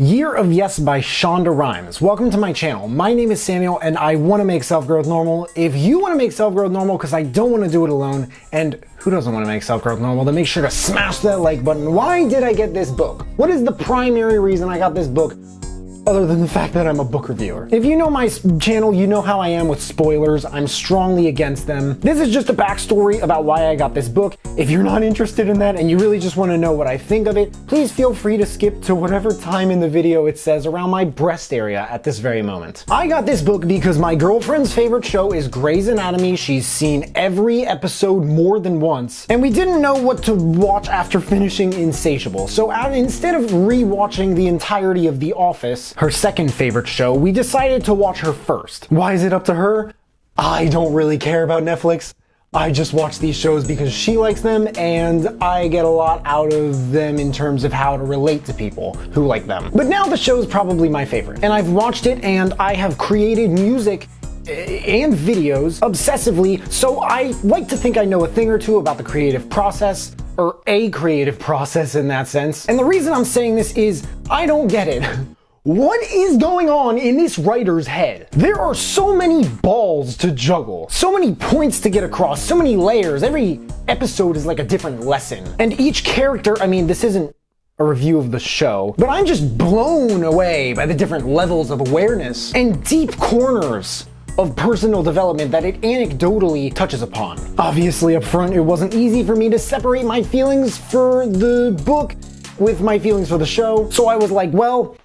Year of Yes by Shonda Rhimes. Welcome to my channel. My name is Samuel and I want to make self-growth normal. If you want to make self-growth normal, because I don't want to do it alone, and who doesn't want to make self-growth normal, then make sure to smash that like button. Why did I get this book? What is the primary reason I got this book? Other than the fact that I'm a book reviewer. If you know my channel, you know how I am with spoilers. I'm strongly against them. This is just a backstory about why I got this book. If you're not interested in that and you really just want to know what I think of it, please feel free to skip to whatever time in the video it says around my breast area at this very moment. I got this book because my girlfriend's favorite show is Grey's Anatomy. She's seen every episode more than once, and we didn't know what to watch after finishing Insatiable. So instead of rewatching the entirety of The Office, her second favorite show, we decided to watch her first. Why is it up to her? I don't really care about Netflix. I just watch these shows because she likes them and I get a lot out of them in terms of how to relate to people who like them. But now the show is probably my favorite, and I've watched it and I have created music and videos obsessively, so I like to think I know a thing or two about the creative process, or a creative process in that sense. And the reason I'm saying this is I don't get it. What is going on in this writer's head? There are so many balls to juggle, so many points to get across, so many layers. Every episode is like a different lesson. And each character, I mean, this isn't a review of the show, but I'm just blown away by the different levels of awareness and deep corners of personal development that it anecdotally touches upon. Obviously, up front, it wasn't easy for me to separate my feelings for the book with my feelings for the show. So I was like, well,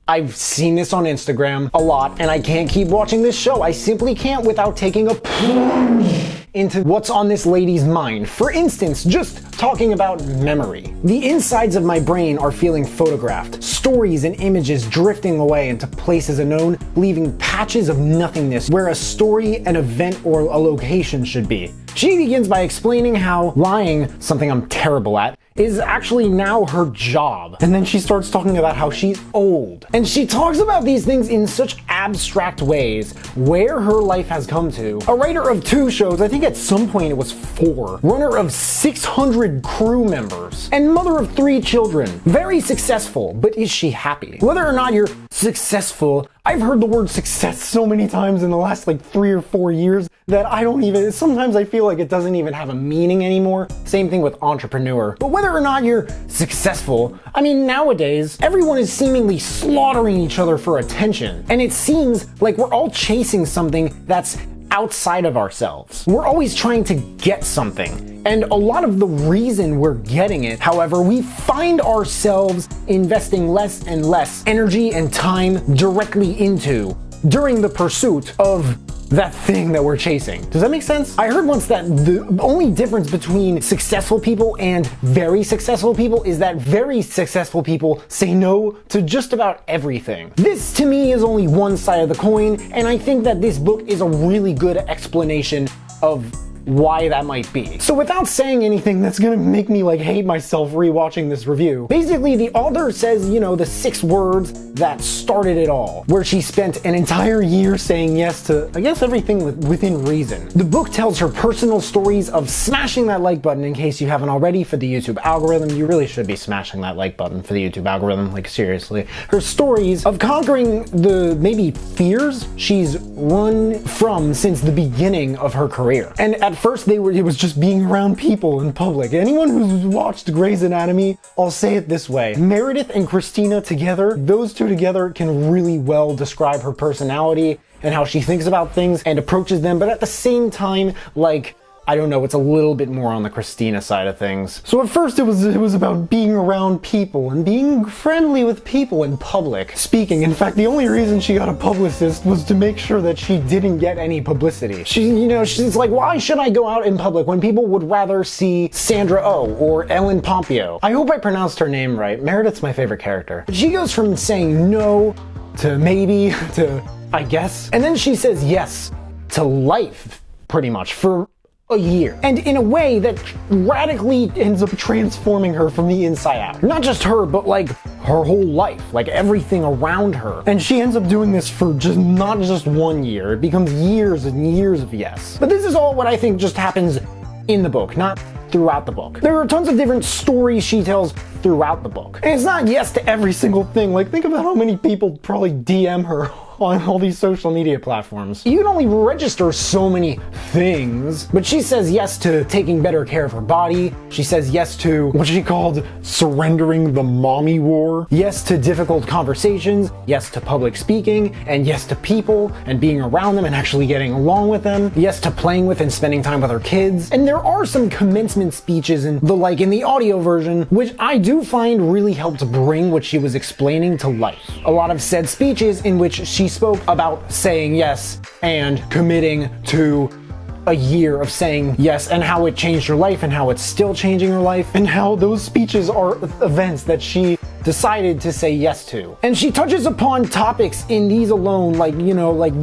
I've seen this on Instagram a lot, and I can't keep watching this show. I simply can't without taking a plunge into what's on this lady's mind. For instance, just talking about memory. The insides of my brain are feeling photographed. Stories and images drifting away into places unknown, leaving patches of nothingness where a story, an event, or a location should be. She begins by explaining how lying, something I'm terrible at, is actually now her job. And then she starts talking about how she's old. And she talks about these things in such abstract ways, where her life has come to. A writer of 2 shows, I think at some point it was 4. Runner of 600 crew members. And mother of 3 children. Very successful, but is she happy? Whether or not you're successful, I've heard the word success so many times in the last like 3 or 4 years that I don't even, sometimes I feel like it doesn't even have a meaning anymore. Same thing with entrepreneur. But whether or not you're successful, I mean, nowadays, everyone is seemingly slaughtering each other for attention. And it seems like we're all chasing something that's outside of ourselves. We're always trying to get something. And a lot of the reason we're getting it, however, we find ourselves investing less and less energy and time directly into during the pursuit of that thing that we're chasing. Does that make sense? I heard once that the only difference between successful people and very successful people is that very successful people say no to just about everything. This to me is only one side of the coin, and I think that this book is a really good explanation of why that might be. So without saying anything that's gonna make me like hate myself rewatching this review, basically the author says, you know, the 6 words that started it all, where she spent an entire year saying yes to, I guess, everything within reason. The book tells her personal stories of smashing that like button, in case you haven't already, for the YouTube algorithm. You really should be smashing that like button for the YouTube algorithm, like seriously. Her stories of conquering the maybe fears she's run from since the beginning of her career. And at first it was just being around people in public. Anyone who's watched Grey's Anatomy, I'll say it this way. Meredith and Christina together, those 2 together can really well describe her personality and how she thinks about things and approaches them, but at the same time, like, I don't know, it's a little bit more on the Christina side of things. So at first it was about being around people and being friendly with people in public. Speaking, in fact, the only reason she got a publicist was to make sure that she didn't get any publicity. She's like, why should I go out in public when people would rather see Sandra Oh or Ellen Pompeo? I hope I pronounced her name right. Meredith's my favorite character. She goes from saying no to maybe to I guess, and then she says yes to life, pretty much, for a year. And in a way that radically ends up transforming her from the inside out. Not just her, but like her whole life, like everything around her. And she ends up doing this for not just 1 year, it becomes years and years of yes. But this is all what I think just happens in the book, not throughout the book. There are tons of different stories she tells throughout the book. And it's not yes to every single thing. Like, think about how many people probably DM her on all these social media platforms. You can only register so many things, but she says yes to taking better care of her body. She says yes to what she called surrendering the mommy war. Yes to difficult conversations. Yes to public speaking, and yes to people and being around them and actually getting along with them. Yes to playing with and spending time with her kids. And there are some commencement speeches and the like in the audio version, which I do find really helped bring what she was explaining to life. A lot of said speeches in which she spoke about saying yes and committing to a year of saying yes, and how it changed her life and how it's still changing her life, and how those speeches are events that she decided to say yes to. And she touches upon topics in these alone, like, you know, like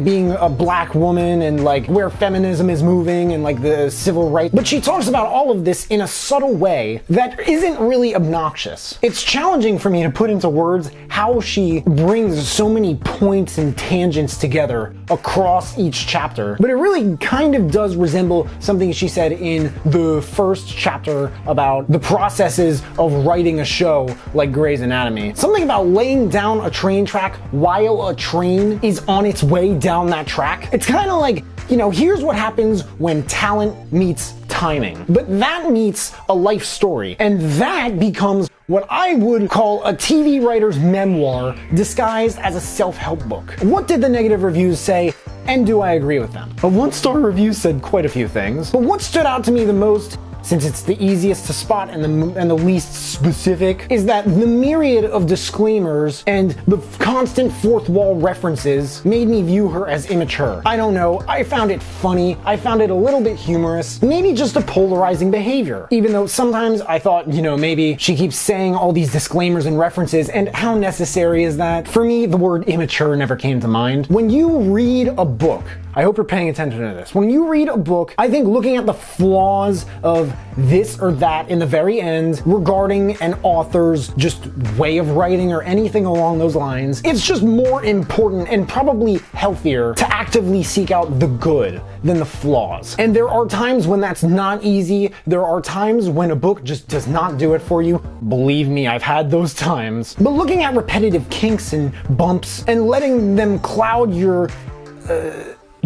being a black woman and like where feminism is moving and like the civil rights. But she talks about all of this in a subtle way that isn't really obnoxious. It's challenging for me to put into words how she brings so many points and tangents together across each chapter. But it really kind of does resemble something she said in the first chapter about the processes of writing a show like Grey's Anatomy. Something about laying down a train track while a train is on its way down that track. It's kind of like, you know, here's what happens when talent meets timing. But that meets a life story, and that becomes what I would call a TV writer's memoir disguised as a self-help book. What did the negative reviews say, and do I agree with them? A one-star review said quite a few things, but what stood out to me the most, since it's the easiest to spot and the least specific, is that the myriad of disclaimers and the constant fourth wall references made me view her as immature. I don't know, I found it funny, I found it a little bit humorous, maybe just a polarizing behavior. Even though sometimes I thought, you know, maybe she keeps saying all these disclaimers and references, and how necessary is that? For me, the word immature never came to mind. When you read a book, I hope you're paying attention to this. When you read a book, I think looking at the flaws of this or that in the very end regarding an author's just way of writing or anything along those lines, it's just more important and probably healthier to actively seek out the good than the flaws. And there are times when that's not easy. There are times when a book just does not do it for you. Believe me, I've had those times. But looking at repetitive kinks and bumps and letting them cloud your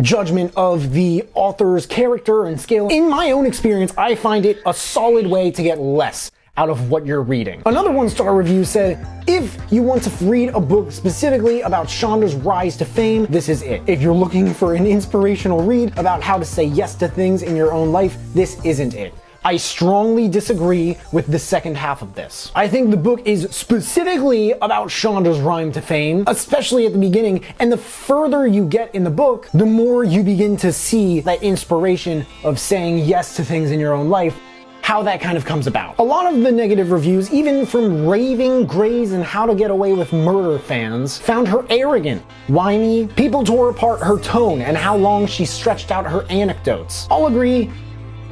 judgment of the author's character and skill, in my own experience, I find it a solid way to get less out of what you're reading. Another one-star review said, if you want to read a book specifically about Shonda's rise to fame, this is it. If you're looking for an inspirational read about how to say yes to things in your own life, this isn't it. I strongly disagree with the second half of this. I think the book is specifically about Shonda's rise to fame, especially at the beginning, and the further you get in the book, the more you begin to see that inspiration of saying yes to things in your own life, how that kind of comes about. A lot of the negative reviews, even from raving Grey's and How to Get Away with Murder fans, found her arrogant, whiny. People tore apart her tone and how long she stretched out her anecdotes. I'll agree,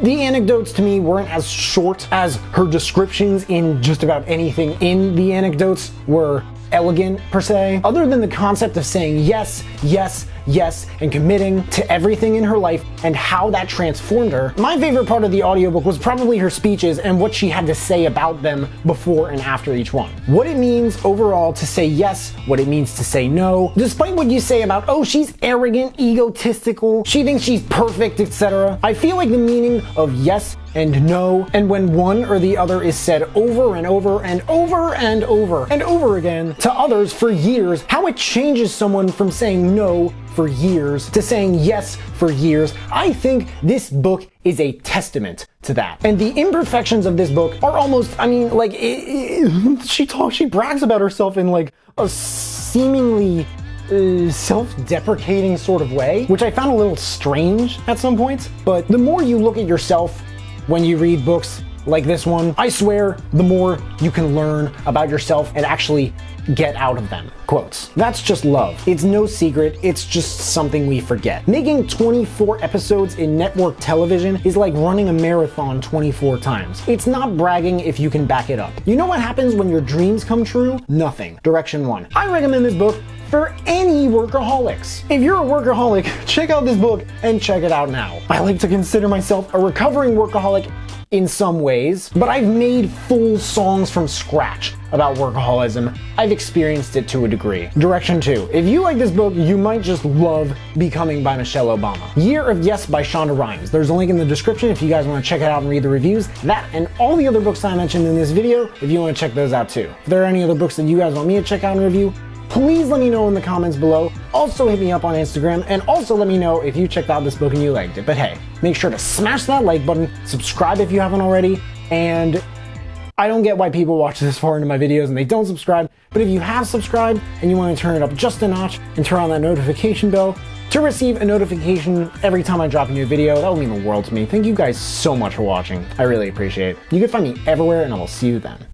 the anecdotes to me weren't as short as her descriptions in just about anything in the anecdotes were elegant per se. Other than the concept of saying yes, yes, yes, and committing to everything in her life and how that transformed her, my favorite part of the audiobook was probably her speeches and what she had to say about them before and after each one. What it means overall to say yes, what it means to say no, despite what you say about, oh, she's arrogant, egotistical, she thinks she's perfect, etc. I feel like the meaning of yes and no, and when one or the other is said over and over and over and over and over again to others for years, how it changes someone from saying no for years to saying yes for years. I think this book is a testament to that. And the imperfections of this book are almost, I mean, like, she brags about herself in like a seemingly self-deprecating sort of way, which I found a little strange at some points. But the more you look at yourself when you read books like this one, I swear, the more you can learn about yourself and actually get out of them. Quotes. That's just love. It's no secret, it's just something we forget. Making 24 episodes in network television is like running a marathon 24 times. It's not bragging if you can back it up. You know what happens when your dreams come true? Nothing. Direction 1. I recommend this book for any workaholics. If you're a workaholic, check out this book and check it out now. I like to consider myself a recovering workaholic in some ways, but I've made full songs from scratch about workaholism. I've experienced it to a degree. Direction 2. If you like this book, you might just love Becoming by Michelle Obama. Year of Yes by Shonda Rhimes. There's a link in the description if you guys want to check it out and read the reviews. That and all the other books I mentioned in this video, if you want to check those out too. If there are any other books that you guys want me to check out and review, please let me know in the comments below. Also hit me up on Instagram, and also let me know if you checked out this book and you liked it. But hey, make sure to smash that like button, subscribe if you haven't already, and I don't get why people watch this far into my videos and they don't subscribe, but if you have subscribed and you want to turn it up just a notch and turn on that notification bell to receive a notification every time I drop a new video, that would mean the world to me. Thank you guys so much for watching. I really appreciate it. You can find me everywhere, and I will see you then.